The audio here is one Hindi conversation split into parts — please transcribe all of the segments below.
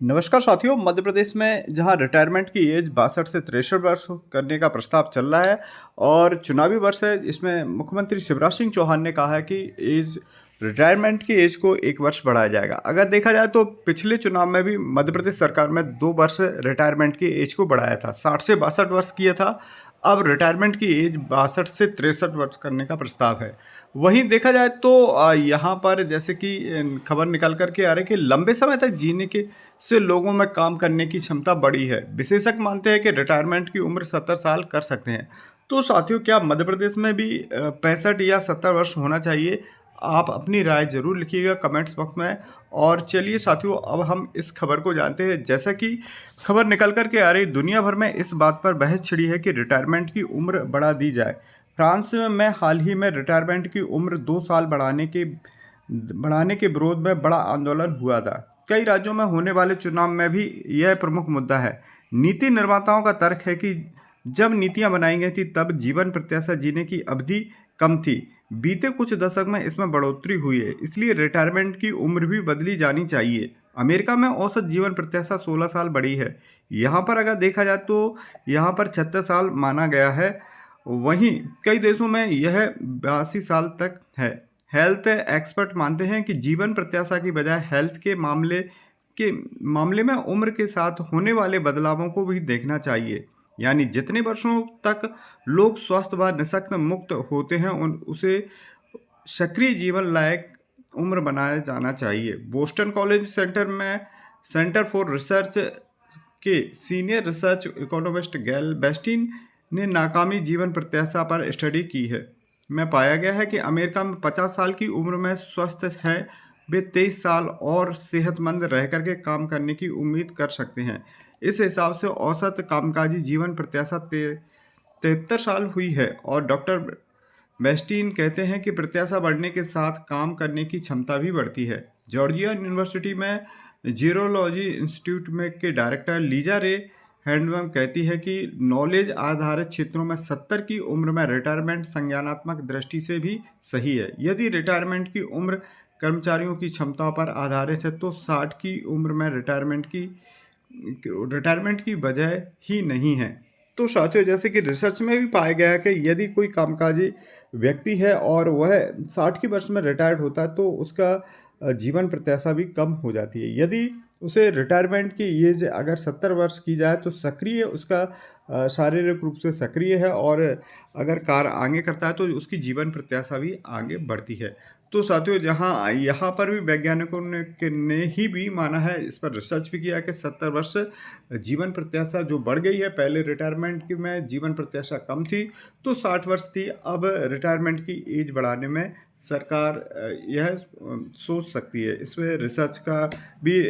नमस्कार साथियों, मध्य प्रदेश में जहां रिटायरमेंट की एज 62 से 63 वर्ष करने का प्रस्ताव चल रहा है और चुनावी वर्ष है, इसमें मुख्यमंत्री शिवराज सिंह चौहान ने कहा है कि एज रिटायरमेंट की एज को 1 वर्ष बढ़ाया जाएगा। अगर देखा जाए तो पिछले चुनाव में भी मध्य प्रदेश सरकार में 2 वर्ष रिटायरमेंट की एज को बढ़ाया था, 60 से 62 वर्ष किया था। अब रिटायरमेंट की एज 62 से 63 वर्ष करने का प्रस्ताव है। वहीं देखा जाए तो यहाँ पर जैसे कि खबर निकल कर के आ रही है कि लंबे समय तक जीने के से लोगों में काम करने की क्षमता बढ़ी है। विशेषज्ञ मानते हैं कि रिटायरमेंट की उम्र 70 साल कर सकते हैं। तो साथियों, क्या मध्य प्रदेश में भी 65 या 70 वर्ष होना चाहिए? आप अपनी राय जरूर लिखिएगा कमेंट्स बॉक्स में। और चलिए साथियों, अब हम इस खबर को जानते हैं। जैसा कि खबर निकल कर के आ रही, दुनिया भर में इस बात पर बहस छिड़ी है कि रिटायरमेंट की उम्र बढ़ा दी जाए। फ्रांस में हाल ही में रिटायरमेंट की उम्र 2 साल बढ़ाने के विरोध में बड़ा आंदोलन हुआ था। कई राज्यों में होने वाले चुनाव में भी यह प्रमुख मुद्दा है। नीति निर्माताओं का तर्क है कि जब नीतियां बनाई गई थी तब जीवन प्रत्याशा जीने की अवधि कम थी। बीते कुछ दशक में इसमें बढ़ोतरी हुई है, इसलिए रिटायरमेंट की उम्र भी बदली जानी चाहिए। अमेरिका में औसत जीवन प्रत्याशा 16 साल बढ़ी है। यहाँ पर अगर देखा जाए तो यहाँ पर 36 साल माना गया है। वहीं कई देशों में यह 82 साल तक है। हेल्थ एक्सपर्ट मानते हैं कि जीवन प्रत्याशा की बजाय हेल्थ के मामले में उम्र के साथ होने वाले बदलावों को भी देखना चाहिए। यानी जितने वर्षों तक लोग स्वस्थ व निशक्त मुक्त होते हैं उन उसे सक्रिय जीवन लायक उम्र बनाया जाना चाहिए। Boston college centre for research के सीनियर रिसर्च इकोनॉमिस्ट गैल बेस्टिन ने नाकामी जीवन प्रत्याशा पर स्टडी की है। में पाया गया है कि अमेरिका में 50 साल की उम्र में स्वस्थ है वे 23 साल और सेहतमंद रह करके काम करने की उम्मीद कर सकते हैं। इस हिसाब से औसत कामकाजी जीवन प्रत्याशा 73 साल हुई है। और डॉक्टर बेस्टीन कहते हैं कि प्रत्याशा बढ़ने के साथ काम करने की क्षमता भी बढ़ती है। जॉर्जिया यूनिवर्सिटी में जीरोलॉजी इंस्टीट्यूट में के डायरेक्टर लीजा रे हैंडवम कहती है कि नॉलेज आधारित क्षेत्रों में 70 की उम्र में रिटायरमेंट संज्ञानात्मक दृष्टि से भी सही है। यदि रिटायरमेंट की उम्र कर्मचारियों की क्षमताओं पर आधारित है तो 60 की उम्र में रिटायरमेंट की वजह ही नहीं है। तो साथियों, जैसे कि रिसर्च में भी पाया गया है कि यदि कोई कामकाजी व्यक्ति है और वह 60 की वर्ष में रिटायर्ड होता है तो उसका जीवन प्रत्याशा भी कम हो जाती है। यदि उसे रिटायरमेंट की एज अगर 70 वर्ष की जाए तो सक्रिय उसका शारीरिक रूप से सक्रिय है और अगर कार्य आगे करता है तो उसकी जीवन प्रत्याशा भी आगे बढ़ती है। तो साथियों, जहां यहाँ पर भी वैज्ञानिकों ने ही भी माना है, इस पर रिसर्च भी किया कि 70 वर्ष जीवन प्रत्याशा जो बढ़ गई है। पहले रिटायरमेंट में जीवन प्रत्याशा कम थी तो 60 वर्ष थी। अब रिटायरमेंट की एज बढ़ाने में सरकार यह सोच सकती है, इसमें रिसर्च का भी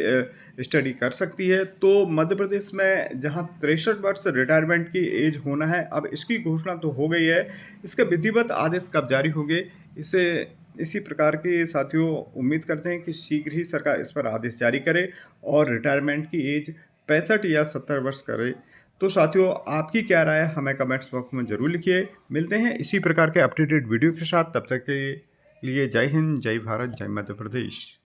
स्टडी कर सकती है। तो मध्य प्रदेश में जहां 63 वर्ष रिटायरमेंट की एज होना है, अब इसकी घोषणा तो हो गई है। इसके विधिवत आदेश कब जारी होंगे, इसे इसी प्रकार के साथियों उम्मीद करते हैं कि शीघ्र ही सरकार इस पर आदेश जारी करे और रिटायरमेंट की एज 65 या 70 वर्ष करे। तो साथियों, आपकी क्या राय है हमें कमेंट्स बॉक्स में ज़रूर लिखिए। मिलते हैं इसी प्रकार के अपडेटेड वीडियो के साथ, तब तक के लिए जय हिंद, जय भारत, जय मध्य प्रदेश।